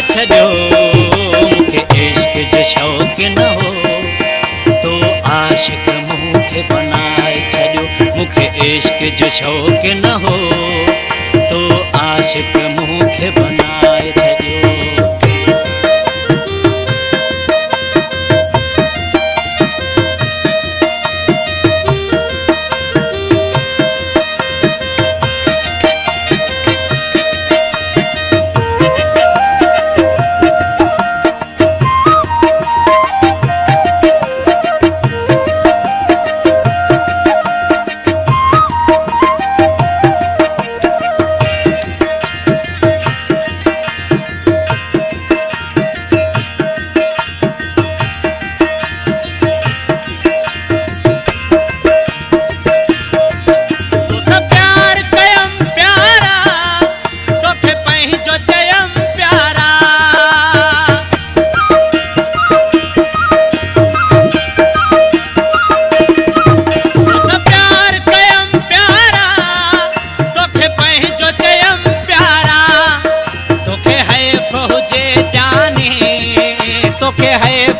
छॾियो मूंखे इश्क जो शौक़ न हो तो आशिक मूंखे बनाए छॾियो मूंखे इश्क जो शौक़ न हो तो आशिक मूंखे बनाए छॾियो।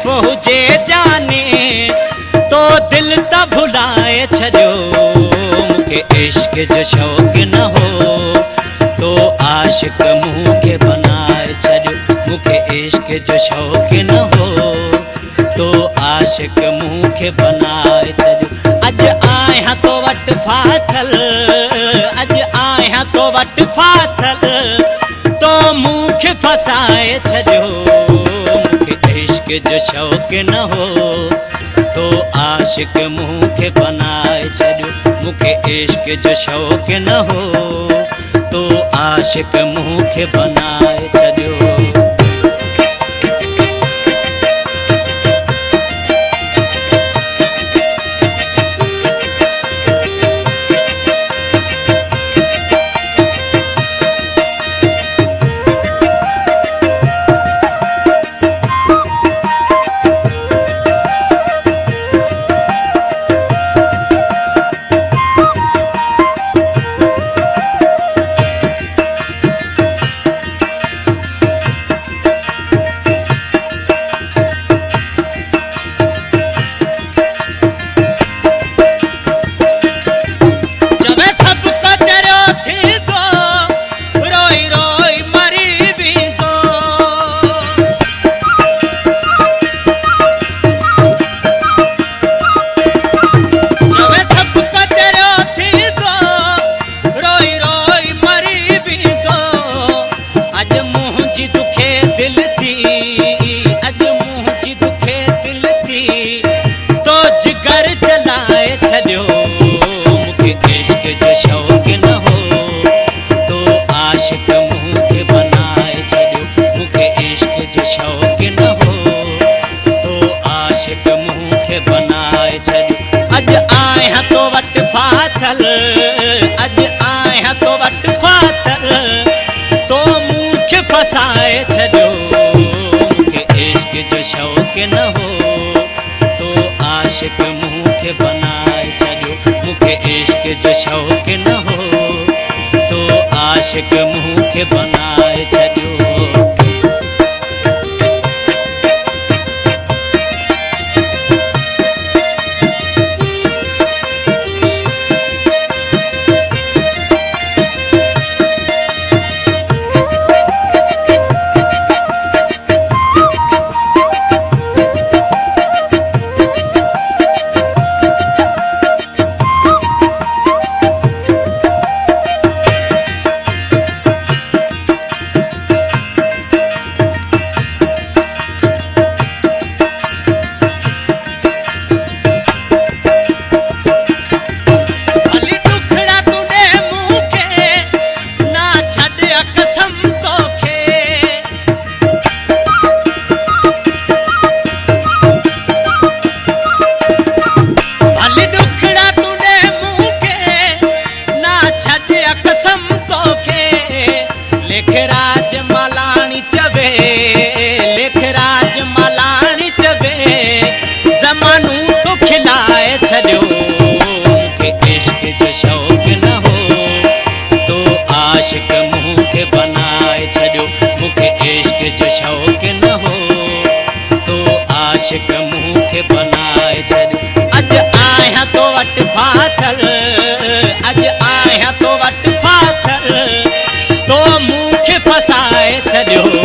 पहुँचे जाने तो दिल त भुलाए छॾियो मूंखे इश्क जो शौक़ न हो तो आशिक मूंखे बनाए छॾियो मूंखे इश्क जो शौक़ न हो तो आशिक मूंखे बनाए छॾियो। अॼु आहियां तो वटि फाथल अॼु आहियां तो वटि फाथल तो मूंखे फसाए छॾियो जो शौक़ न हो तो आशिक मूंखे बनाए छॾियो मूंखे इश्क जो शौक़ न हो तो आशिक मूंखे बनाए छॾियो। अॼु आहियां तो वटि फाथल तो मूंखे फसाए छॾियो मूंखे इश्क जो शौक़ न हो तो आशिक मूंखे बनाए छॾियो मूंखे इश्क जो शौक़ न हो तो आशिक मूंखे बनाए छॾियो। फसाए छॾियो